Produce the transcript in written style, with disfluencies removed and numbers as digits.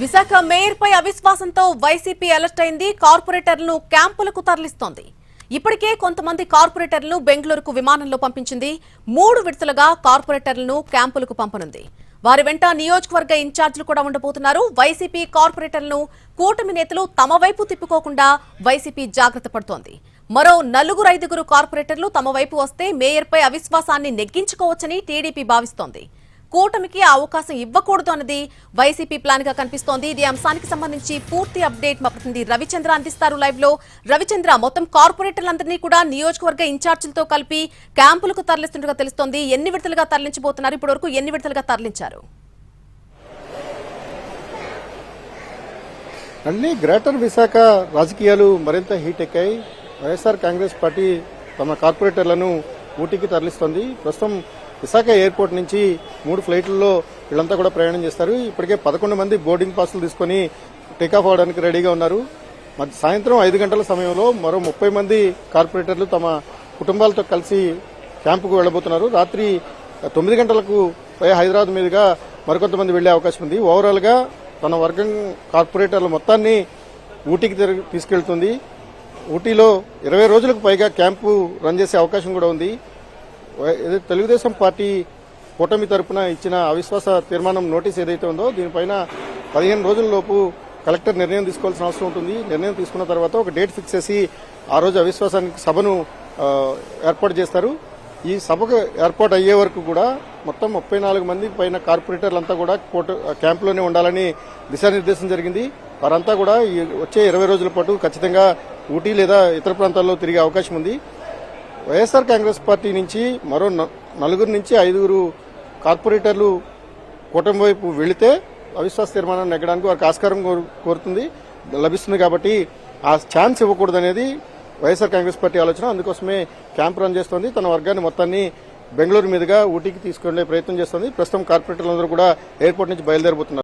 Visakha mayor పై అవిశ్వాసంతో YCP alert అయింది. కార్పొరేటర్లను క్యాంపులకు తరలిస్తోంది. ఇప్పటికే కొంతమంది కార్పొరేటర్లను బెంగళూరుకు విమానంలో పంపించింది. 3 విడతలుగా కార్పొరేటర్లను క్యాంపులకు పంపనుంది. వారి వెంట నియోజకవర్గ ఇన్ఛార్జీలు కూడా ఉండబోతున్నారు. వైసీపీ కార్పొరేటర్లను కూటమి నేతలు తమ వైపు తిప్పుకోకుండా వైసీపీ జాగ్రత్త పడుతోంది. మరో 4-5 కార్పొరేటర్లు తమ వైపు వస్తే మేయర్పై అవిశ్వాసాన్ని నెగ్గించుకోవచ్చని టీడీపీ భావిస్తోంది. కూటమికి ఆ అవకాశం ఇవ్వకూడదు అన్నది వైసీపీ ప్లాన్ గా కనిపిస్తోంది. ఇదే అంశానికి సంబంధించి పూర్తి అప్డేట్ మా ప్రతినిధి రవిచంద్ర అందిస్తారు లైవ్ లో. రవిచంద్ర, మొత్తం కార్పొరేటర్లందరినీ కూడా నియోజకవర్గ ఇన్ఛార్జీలతో కలిపి క్యాంపులకు తరలిస్తున్నట్టుగా తెలుస్తోంది. ఎన్ని విడతలుగా తరలించబోతున్నారు? ఇప్పటివరకు ఎన్ని విడతలుగా తరలించారు? అన్ని గ్రేటర్ విశాఖ రాజకీయాలు మరింత హీట్ ఎక్కాయి. వైఎస్ఆర్ కాంగ్రెస్ పార్టీ తమ కార్పొరేటర్లను ఊటీకి తరలిస్తోంది. ప్రస్తుతం విశాఖ ఎయిర్పోర్ట్ నుంచి 3 ఫ్లైట్లలో వీళ్ళంతా కూడా ప్రయాణం చేస్తారు. ఇప్పటికే 11 మంది బోర్డింగ్ పాసులు తీసుకుని టేకాఫ్ అవడానికి రెడీగా ఉన్నారు. సాయంత్రం 5 గంటల సమయంలో మరో 30 మంది కార్పొరేటర్లు తమ కుటుంబాలతో కలిసి క్యాంపుకు వెళ్లబోతున్నారు. రాత్రి 9 గంటలకు హైదరాబాద్ మీదుగా మరికొంతమంది వెళ్లే అవకాశం ఉంది. ఓవరాల్ గా తన వర్గం కార్పొరేటర్ల మొత్తాన్ని ఊటీకి తీసుకెళ్తుంది. ఊటీలో 20 రోజులకు పైగా క్యాంపు రన్ చేసే అవకాశం కూడా ఉంది. తెలుగుదేశం పార్టీ కూటమి తరపున ఇచ్చిన అవిశ్వాస తీర్మానం నోటీస్ ఏదైతే ఉందో దీనిపైన 15 రోజుల లోపు కలెక్టర్ నిర్ణయం తీసుకోవాల్సిన అవసరం ఉంటుంది. నిర్ణయం తీసుకున్న తర్వాత ఒక డేట్ ఫిక్స్ చేసి ఆ రోజు అవిశ్వాసానికి సభను ఏర్పాటు చేస్తారు. ఈ సభకు ఏర్పాటు అయ్యే వరకు కూడా మొత్తం 34 మంది పైన కార్పొరేటర్లంతా కూడా క్యాంపులోనే ఉండాలని దిశానిర్దేశం జరిగింది. వారంతా కూడా వచ్చే 20 రోజుల పాటు ఖచ్చితంగా ఊటీ లేదా ఇతర ప్రాంతాల్లో తిరిగే అవకాశం ఉంది. వైఎస్ఆర్ కాంగ్రెస్ పార్టీ నుంచి మరో 4 నుంచి 5 కార్పొరేటర్లు కూటమి వైపు వెళితే అవిశ్వాస తీర్మానాన్ని నెగ్గడానికి వారికి ఆస్కారం లభిస్తుంది. కాబట్టి ఆ ఛాన్స్ ఇవ్వకూడదనేది వైఎస్ఆర్ కాంగ్రెస్ పార్టీ ఆలోచన. అందుకోసమే క్యాంప్ రన్ చేస్తోంది. తన వర్గాన్ని మొత్తాన్ని బెంగళూరు మీదుగా ఊటీకి తీసుకెళ్లే ప్రయత్నం చేస్తోంది. ప్రస్తుతం కార్పొరేటర్లందరూ కూడా ఎయిర్పోర్ట్ నుంచి బయలుదేరబోతున్నారు.